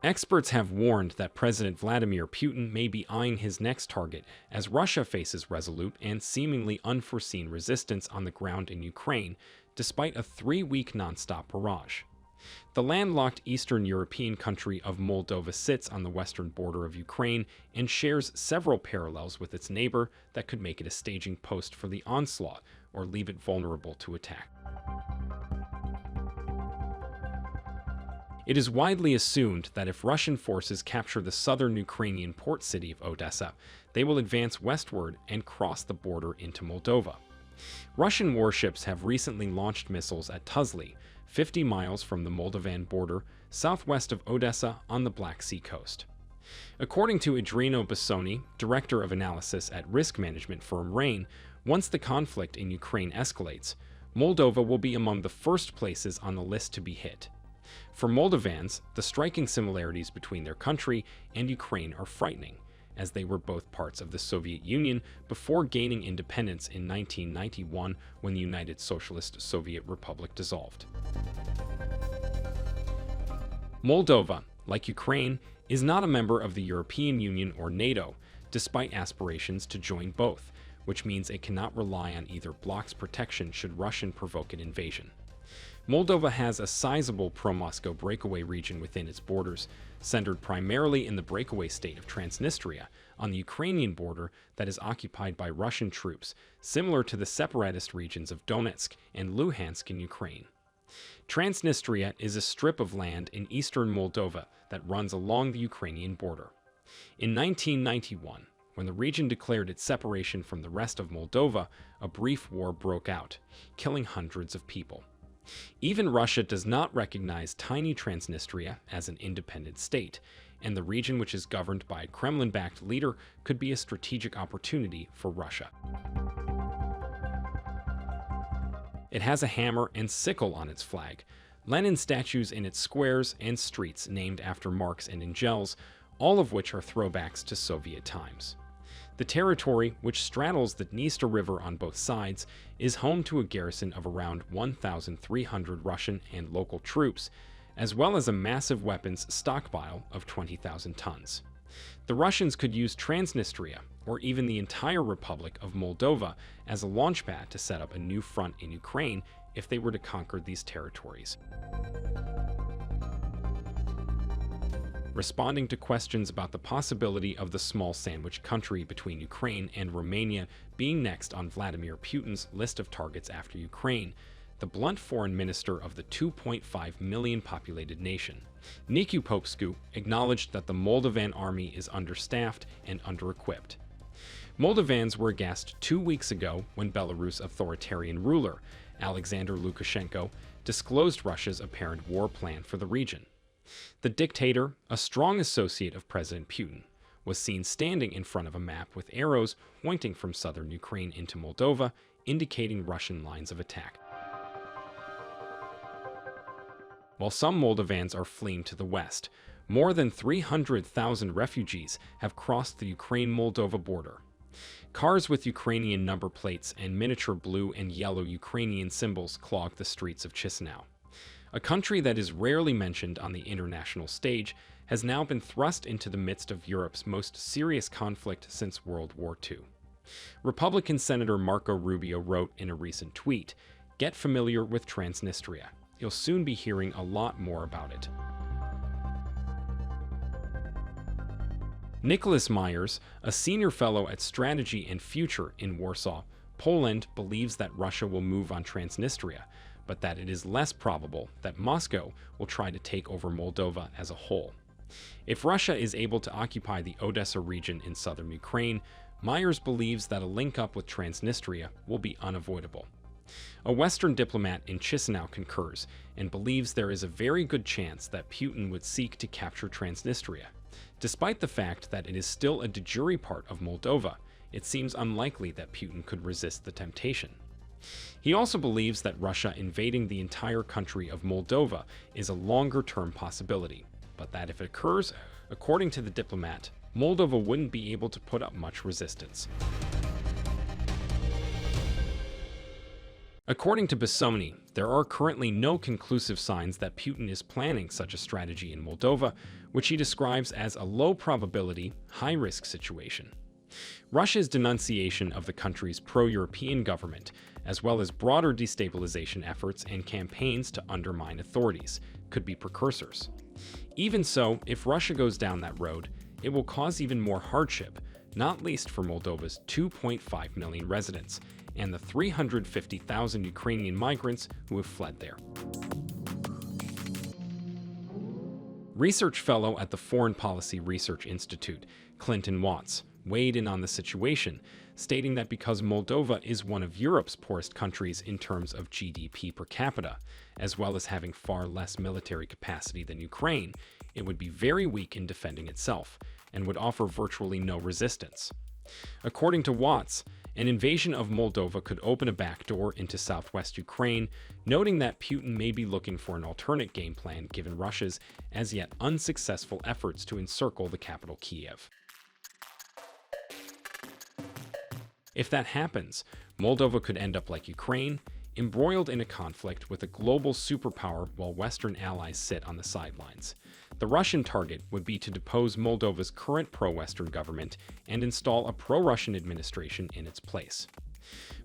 Experts have warned that President Vladimir Putin may be eyeing his next target as Russia faces resolute and seemingly unforeseen resistance on the ground in Ukraine, despite a 3-week nonstop barrage. The landlocked Eastern European country of Moldova sits on the western border of Ukraine and shares several parallels with its neighbor that could make it a staging post for the onslaught or leave it vulnerable to attack. It is widely assumed that if Russian forces capture the southern Ukrainian port city of Odessa, they will advance westward and cross the border into Moldova. Russian warships have recently launched missiles at Tuzli, 50 miles from the Moldovan border, southwest of Odessa on the Black Sea coast. According to Adriano Bassoni, director of analysis at risk management firm RAIN, once the conflict in Ukraine escalates, Moldova will be among the first places on the list to be hit. For Moldovans, the striking similarities between their country and Ukraine are frightening, as they were both parts of the Soviet Union before gaining independence in 1991 when the United Socialist Soviet Republic dissolved. Moldova, like Ukraine, is not a member of the European Union or Nato, despite aspirations to join both, which means it cannot rely on either bloc's protection should Russia provoke an invasion. Moldova has a sizable pro-Moscow breakaway region within its borders, centered primarily in the breakaway state of Transnistria, on the Ukrainian border that is occupied by Russian troops, similar to the separatist regions of Donetsk and Luhansk in Ukraine. Transnistria is a strip of land in eastern Moldova that runs along the Ukrainian border. In 1991, when the region declared its separation from the rest of Moldova, a brief war broke out, killing hundreds of people. Even Russia does not recognize tiny Transnistria as an independent state, and the region, which is governed by a Kremlin-backed leader, could be a strategic opportunity for Russia. It has a hammer and sickle on its flag, Lenin statues in its squares, and streets named after Marx and Engels, all of which are throwbacks to Soviet times. The territory, which straddles the Dniester River on both sides, is home to a garrison of around 1,300 Russian and local troops, as well as a massive weapons stockpile of 20,000 tons. The Russians could use Transnistria, or even the entire Republic of Moldova, as a launchpad to set up a new front in Ukraine if they were to conquer these territories. Responding to questions about the possibility of the small sandwich country between Ukraine and Romania being next on Vladimir Putin's list of targets after Ukraine, the blunt foreign minister of the 2.5 million populated nation, Nicu Popescu, acknowledged that the Moldovan army is understaffed and under-equipped. Moldovans were aghast 2 weeks ago when Belarus authoritarian ruler, Alexander Lukashenko, disclosed Russia's apparent war plan for the region. The dictator, a strong associate of President Putin, was seen standing in front of a map with arrows pointing from southern Ukraine into Moldova, indicating Russian lines of attack. While some Moldovans are fleeing to the west, more than 300,000 refugees have crossed the Ukraine-Moldova border. Cars with Ukrainian number plates and miniature blue and yellow Ukrainian symbols clog the streets of Chisinau. A country that is rarely mentioned on the international stage has now been thrust into the midst of Europe's most serious conflict since World War II. Republican Senator Marco Rubio wrote in a recent tweet, "Get familiar with Transnistria. You'll soon be hearing a lot more about it." Nicholas Myers, a senior fellow at Strategy and Future in Warsaw, Poland, believes that Russia will move on Transnistria, but that it is less probable that Moscow will try to take over Moldova as a whole. If Russia is able to occupy the Odessa region in southern Ukraine, Myers believes that a link-up with Transnistria will be unavoidable. A Western diplomat in Chisinau concurs and believes there is a very good chance that Putin would seek to capture Transnistria. Despite the fact that it is still a de jure part of Moldova, it seems unlikely that Putin could resist the temptation. He also believes that Russia invading the entire country of Moldova is a longer-term possibility, but that if it occurs, according to the diplomat, Moldova wouldn't be able to put up much resistance. According to Bissoni, there are currently no conclusive signs that Putin is planning such a strategy in Moldova, which he describes as a low-probability, high-risk situation. Russia's denunciation of the country's pro-European government, as well as broader destabilization efforts and campaigns to undermine authorities, could be precursors. Even so, if Russia goes down that road, it will cause even more hardship, not least for Moldova's 2.5 million residents and the 350,000 Ukrainian migrants who have fled there. Research fellow at the Foreign Policy Research Institute, Clinton Watts, weighed in on the situation, stating that because Moldova is one of Europe's poorest countries in terms of GDP per capita, as well as having far less military capacity than Ukraine, it would be very weak in defending itself and would offer virtually no resistance. According to Watts, an invasion of Moldova could open a backdoor into southwest Ukraine, noting that Putin may be looking for an alternate game plan given Russia's as yet unsuccessful efforts to encircle the capital Kiev. If that happens, Moldova could end up like Ukraine, embroiled in a conflict with a global superpower while Western allies sit on the sidelines. The Russian target would be to depose Moldova's current pro-Western government and install a pro-Russian administration in its place.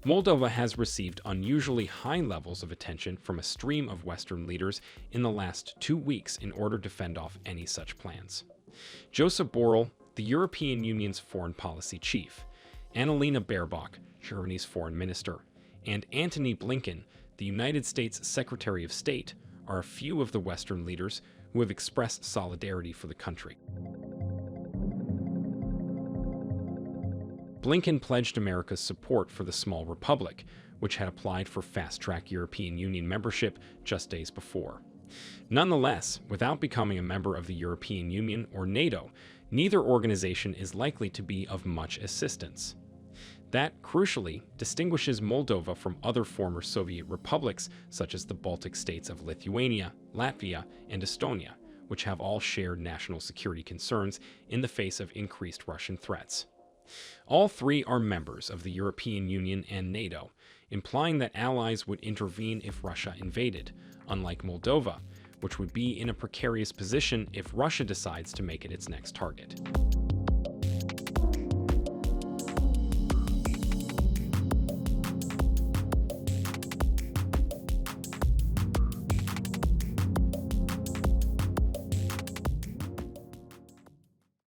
Moldova has received unusually high levels of attention from a stream of Western leaders in the last 2 weeks in order to fend off any such plans. Joseph Borrell, the European Union's foreign policy chief, Annalena Baerbock, Germany's foreign minister, and Antony Blinken, the United States Secretary of State, are a few of the Western leaders who have expressed solidarity for the country. Blinken pledged America's support for the small republic, which had applied for fast-track European Union membership just days before. Nonetheless, without becoming a member of the European Union or NATO, neither organization is likely to be of much assistance. That, crucially, distinguishes Moldova from other former Soviet republics such as the Baltic states of Lithuania, Latvia, and Estonia, which have all shared national security concerns in the face of increased Russian threats. All three are members of the European Union and NATO, implying that allies would intervene if Russia invaded, unlike Moldova, which would be in a precarious position if Russia decides to make it its next target.